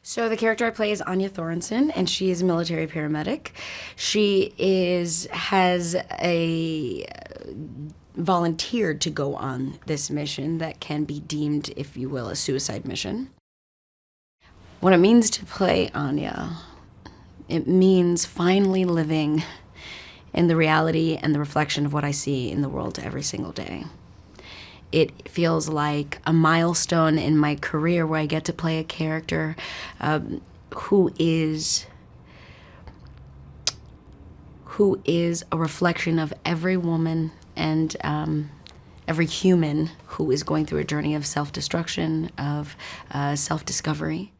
So the character I play is Anya Thorensen, and she is a military paramedic. She has a volunteered to go on this mission that can be deemed, if you will, a suicide mission. What it means to play Anya, it means finally living in the reality and the reflection of what I see in the world every single day. It feels like a milestone in my career where I get to play a character who is a reflection of every woman and every human who is going through a journey of self-destruction, of self-discovery.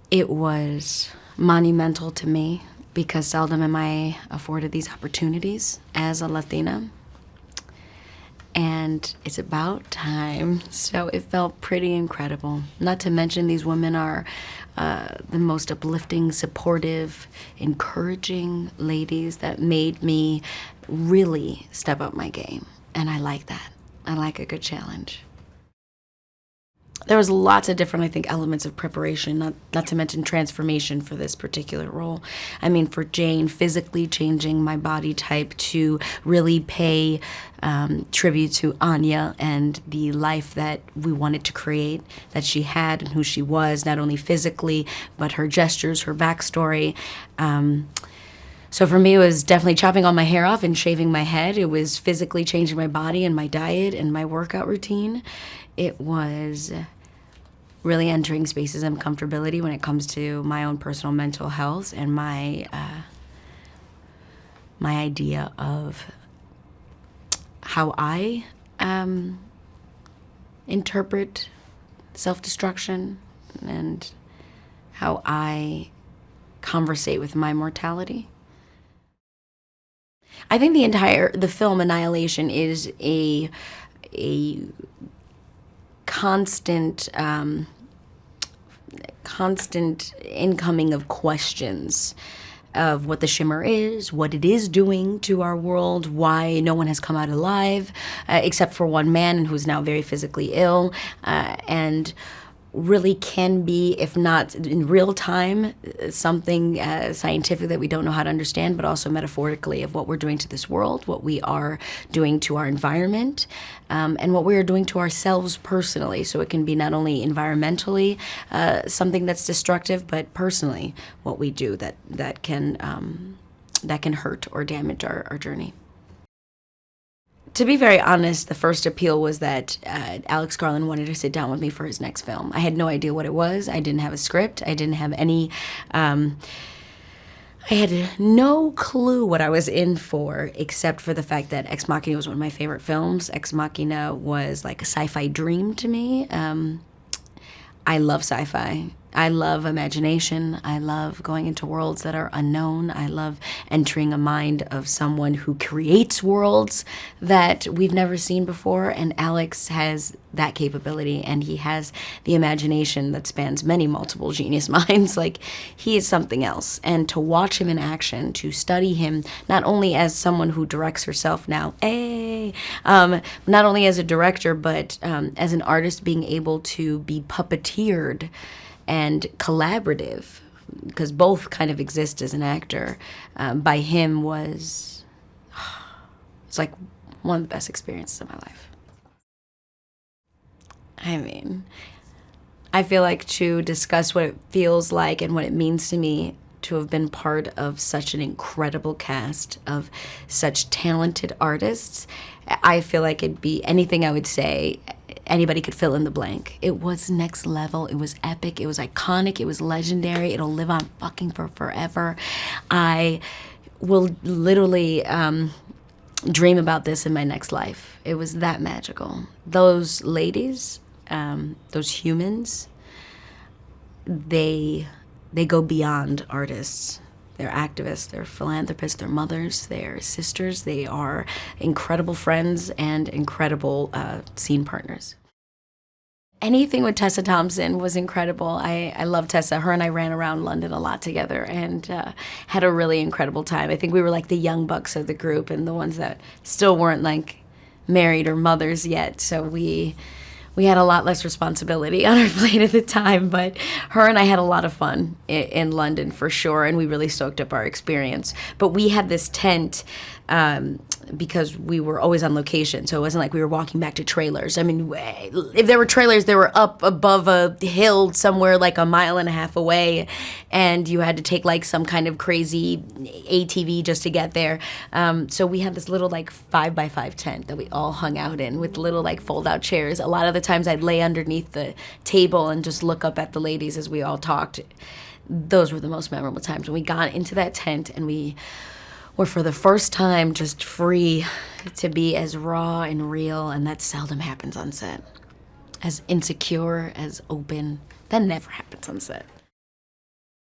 It was monumental to me because seldom am I afforded these opportunities as a Latina. And it's about time, so it felt pretty incredible. Not to mention these women are the most uplifting, supportive, encouraging ladies that made me really step up my game. And I like that. I like a good challenge. There was lots of different, I think, elements of preparation, not to mention transformation for this particular role. I mean, for Jane, physically changing my body type to really pay tribute to Anya and the life that we wanted to create, that she had and who she was, not only physically, but her gestures, her backstory. So for me, it was definitely chopping all my hair off and shaving my head. It was physically changing my body and my diet and my workout routine. It was really entering spaces of comfortability when it comes to my own personal mental health and my idea of how I interpret self-destruction and how I conversate with my mortality. I think the film Annihilation is a constant incoming of questions of what the shimmer is, what it is doing to our world, why no one has come out alive, except for one man who's now very physically ill, and really can be, if not in real time, something scientific that we don't know how to understand, but also metaphorically of what we're doing to this world, what we are doing to our environment, and what we are doing to ourselves personally. So it can be not only environmentally something that's destructive, but personally what we do that can hurt or damage our journey. To be very honest, the first appeal was that Alex Garland wanted to sit down with me for his next film. I had no idea what it was. I didn't have a script. I didn't have any... I had no clue what I was in for, except for the fact that Ex Machina was one of my favorite films. Ex Machina was like a sci-fi dream to me. I love sci-fi. I love imagination. I love going into worlds that are unknown. I love entering a mind of someone who creates worlds that we've never seen before. And Alex has that capability, and he has the imagination that spans many multiple genius minds. Like, he is something else. And to watch him in action, to study him, not only as someone who directs herself now, not only as a director, but as an artist, being able to be puppeteered and collaborative, because both kind of exist as an actor, by him was it's like one of the best experiences of my life. I mean, I feel like to discuss what it feels like and what it means to me to have been part of such an incredible cast of such talented artists, I feel like it'd be anything I would say, anybody could fill in the blank. It was next level. It was epic. It was iconic. It was legendary. It'll live on fucking for forever. I will literally dream about this in my next life. It was that magical. Those ladies, those humans, they go beyond artists. They're activists, they're philanthropists, they're mothers, they're sisters, they are incredible friends and incredible scene partners. Anything with Tessa Thompson was incredible. I love Tessa. Her and I ran around London a lot together and had a really incredible time. I think we were like the young bucks of the group and the ones that still weren't like married or mothers yet. So we we had a lot less responsibility on our plate at the time, but her and I had a lot of fun in London for sure, and we really soaked up our experience. But we had this tent because we were always on location, so it wasn't like we were walking back to trailers. I mean, if there were trailers, they were up above a hill somewhere like a mile and a half away, and you had to take like some kind of crazy ATV just to get there. So we had this little like 5x5 tent that we all hung out in with little like fold-out chairs. A lot of the times I'd lay underneath the table and just look up at the ladies as we all talked. Those were the most memorable times when we got into that tent and we were for the first time just free to be as raw and real, and that seldom happens on set. As insecure, as open, that never happens on set.